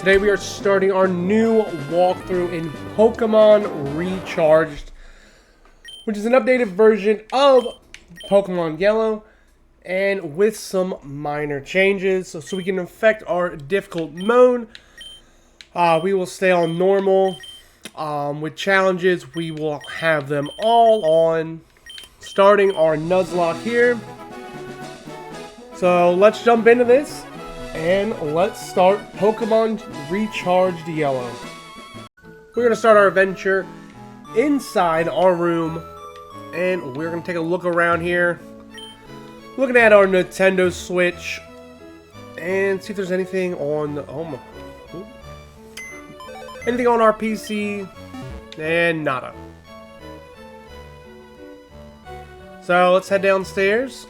today we are starting our new walkthrough in Pokemon Recharged, which is an updated version of Pokemon Yellow, and with some minor changes. So we can affect our difficult mode. We will stay on normal. With challenges, we will have them all on. Starting our Nuzlocke here. So let's jump into this. And let's start Pokemon Recharged Yellow. We're going to start our adventure inside our room. And we're going to take a look around here. Looking at our Nintendo Switch. And see if there's anything on the... anything on our PC. And nada. So let's head downstairs.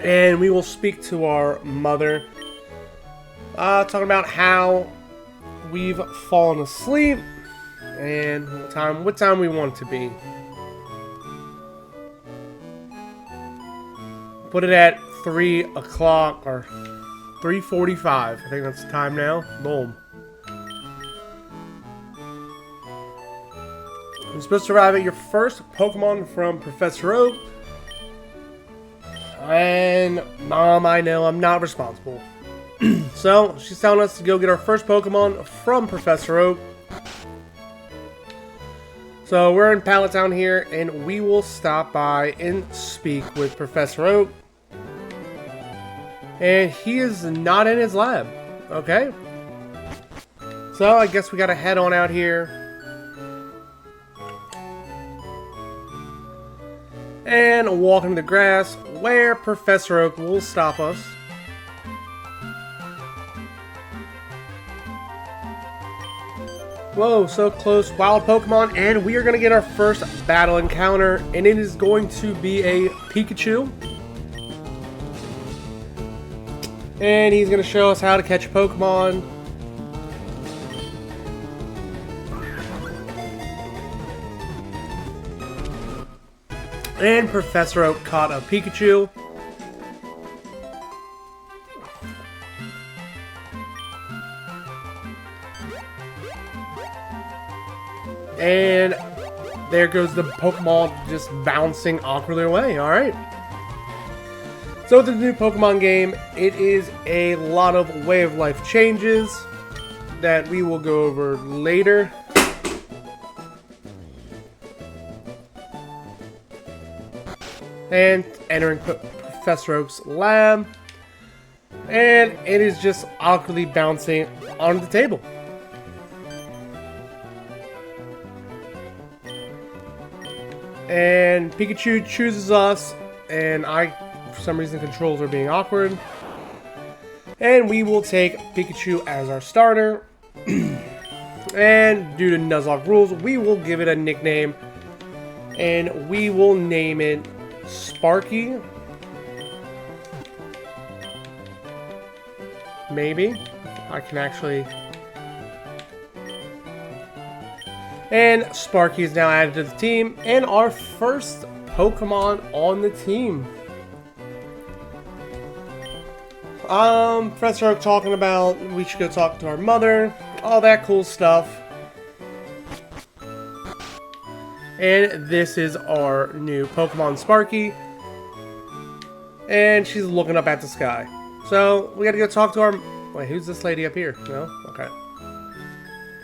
And we will speak to our mother. Talking about how we've fallen asleep. And what time we want it to be. Put it at 3 o'clock or 3:45. I think that's the time now. Boom. You're supposed to arrive at your first Pokemon from Professor Oak. And, Mom, I know I'm not responsible. So, she's telling us to go get our first Pokemon from Professor Oak. So, we're in Pallet Town here, and we will stop by and speak with Professor Oak. And he is not in his lab. Okay. So, I guess we gotta head on out here. And walk into the grass where Professor Oak will stop us. Whoa, so close. Wild Pokemon. And we are going to get our first battle encounter. And it is going to be a Pikachu. And he's going to show us how to catch Pokemon. And Professor Oak caught a Pikachu. And there goes the Pokemon just bouncing awkwardly away. Alright. So with the new Pokemon game, it is a lot of way of life changes that we will go over later. And entering Professor Oak's lab. And it is just awkwardly bouncing on the table. And Pikachu chooses us. And for some reason, controls are being awkward. And we will take Pikachu as our starter. And due to Nuzlocke rules, we will give it a nickname. And we will name it Sparky. Maybe. I can actually... And Sparky is now added to the team. And our first Pokemon on the team. Professor Oak talking about we should go talk to our mother. All that cool stuff. And this is our new Pokemon Sparky. And she's looking up at the sky. So, we gotta go talk to our... Wait, who's this lady up here? No? Okay.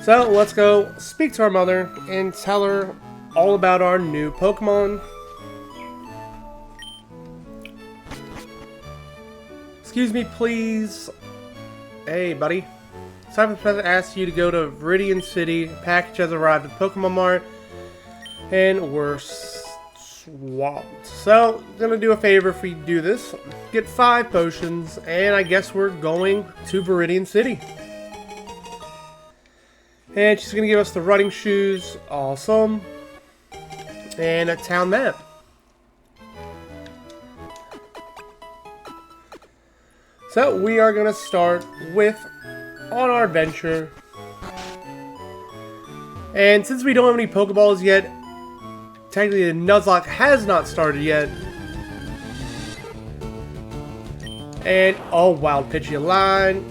So, let's go speak to our mother and tell her all about our new Pokemon. Excuse me, please. Hey, buddy. Simon Professor asked you to go to Viridian City. Package has arrived at Pokemon Mart. And we're swamped. So, gonna do a favor if we do this. Get 5 potions, and I guess we're going to Viridian City. And she's gonna give us the running shoes. Awesome. And a town map. So, we are gonna start on our adventure. And since we don't have any Pokeballs yet, technically the Nuzlocke has not started yet. And, oh, wild pitchy line.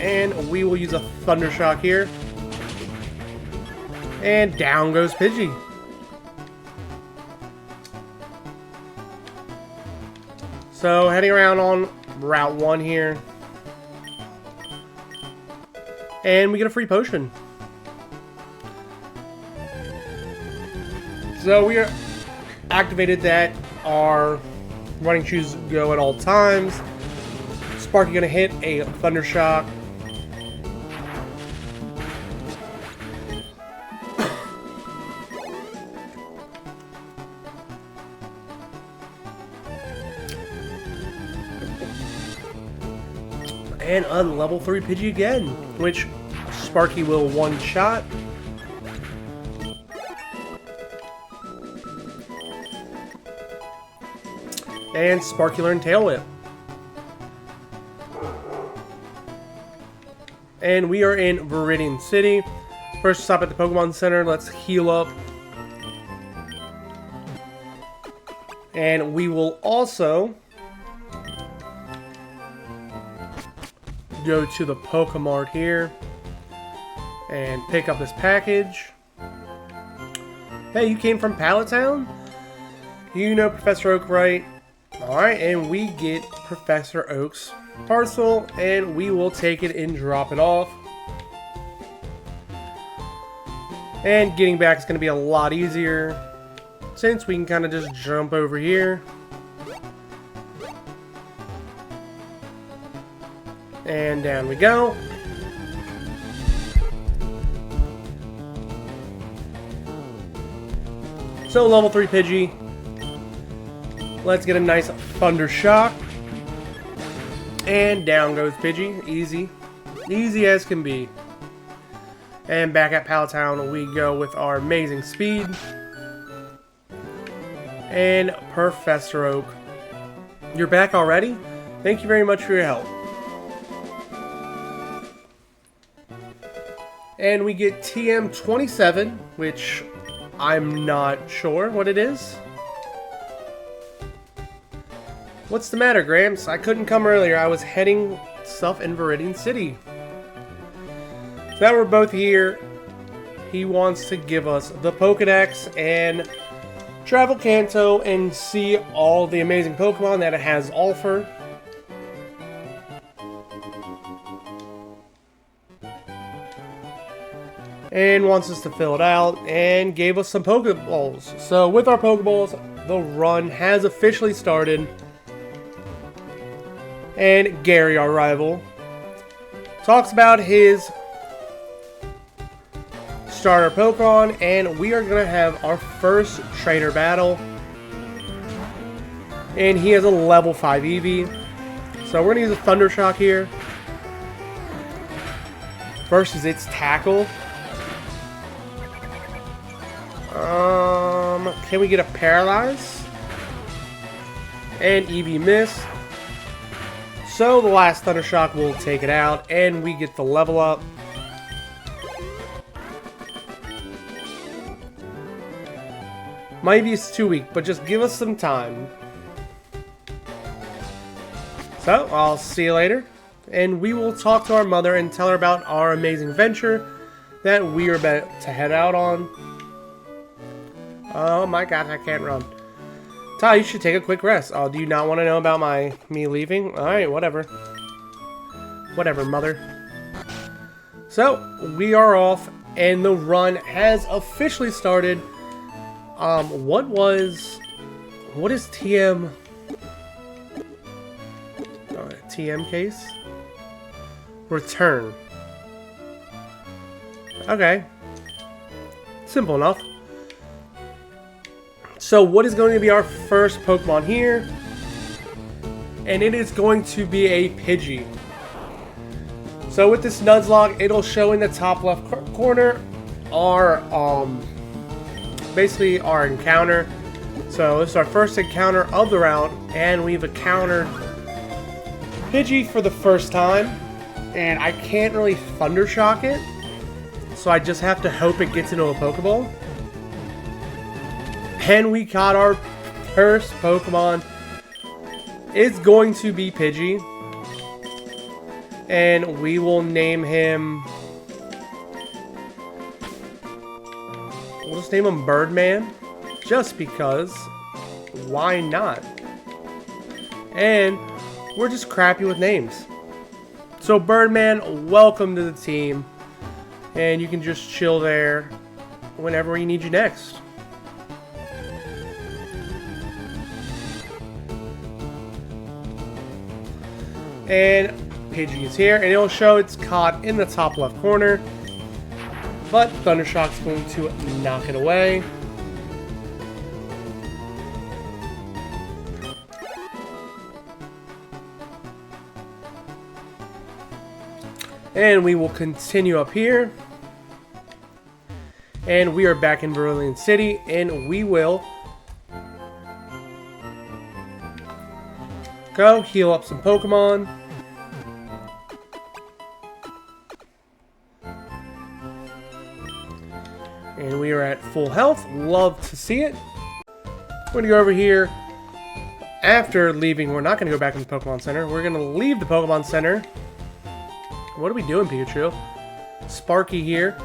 and we will use a Thunder Shock here. And down goes Pidgey. So heading around on Route 1 here. And we get a free potion. So we are activated that our running shoes go at all times. Sparky gonna hit a Thunder Shock. And a level 3 Pidgey again, which Sparky will one-shot. And Sparky learned Tail Whip. And we are in Viridian City. First stop at the Pokemon Center. Let's heal up. And we will also go to the Pokemart here and pick up this package. Hey, you came from Pallet Town? You know Professor Oak, right? Alright, and we get Professor Oak's parcel, and we will take it and drop it off. And getting back is going to be a lot easier, since we can kind of just jump over here. And down we go. So level 3 Pidgey. Let's get a nice Thunder Shock. And down goes Pidgey. Easy. Easy as can be. And back at Pallet Town we go with our amazing speed. And Professor Oak. You're back already? Thank you very much for your help. And we get TM27, which I'm not sure what it is. What's the matter, Gramps? I couldn't come earlier. I was heading stuff in Viridian City. So now we're both here. He wants to give us the Pokedex and travel Kanto and see all the amazing Pokemon that it has offer. And wants us to fill it out and gave us some Pokeballs. So with our Pokeballs, the run has officially started. And Gary, our rival, talks about his starter Pokemon, and we are going to have our first trainer battle. And he has a level 5 Eevee. So we're going to use a Thunder Shock here. Versus its Tackle. Can we get a Paralyze? And Eevee miss. So the last Thunder Shock will take it out, and we get the level up. Maybe it's too weak, but just give us some time. So, I'll see you later. And we will talk to our mother and tell her about our amazing venture that we are about to head out on. Oh my god, I can't run. Ty, you should take a quick rest. Oh, do you not want to know about me leaving? Alright, whatever. Whatever, mother. So, we are off, and the run has officially started. What is TM? TM case? Return. Okay. Simple enough. So what is going to be our first Pokemon here? And it is going to be a Pidgey. So with this Nuzlocke, it'll show in the top left corner our basically our encounter. So this is our first encounter of the route, and we've encountered Pidgey for the first time. And I can't really Thunder Shock it, so I just have to hope it gets into a Pokeball. And we caught our first Pokemon. It's going to be Pidgey. And we will name him... We'll just name him Birdman. Just because. Why not? And we're just crappy with names. So Birdman, welcome to the team. And you can just chill there whenever we need you next. And paging is here, and it'll show it's caught in the top left corner. But Thundershock's going to knock it away. And we will continue up here. And we are back in Berlin City, and we will go heal up some Pokemon. And we are at full health. Love to see it. We're going to go over here. After leaving, we're not going to go back in the Pokemon Center. We're going to leave the Pokemon Center. What are we doing, Pikachu? Sparky here.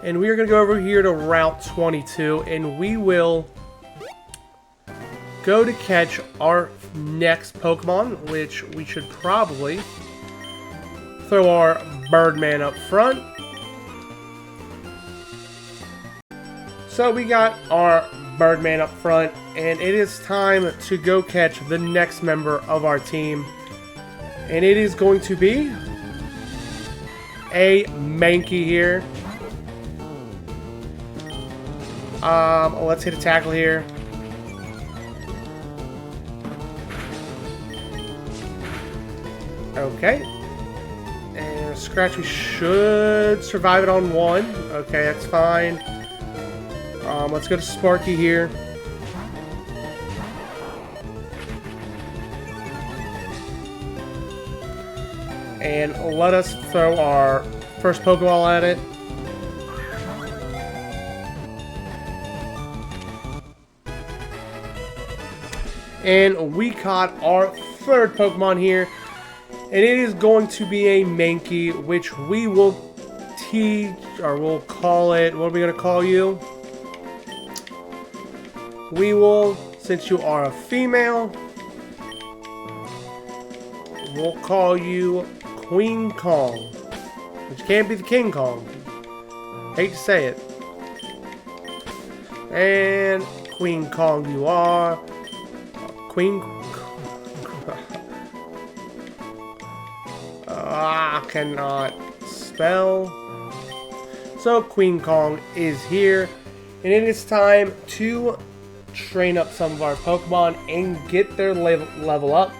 And we are going to go over here to Route 22. And we will go to catch our next Pokemon, which we should probably throw our Birdman up front. So we got our Birdman up front, and it is time to go catch the next member of our team. And it is going to be a Mankey here. Let's hit a tackle here. Okay. And a scratch, we should survive it on one. Okay, that's fine. Let's go to Sparky here. And let us throw our first Pokeball at it. And we caught our third Pokemon here. And it is going to be a Mankey, which we will teach, or we'll call it, what are we going to call you? We will, since you are a female, we'll call you Queen Kong. Which can't be the King Kong. Hate to say it. And Queen Kong you are. Queen... I cannot spell. So Queen Kong is here. And it is time to train up some of our Pokemon and get their level up.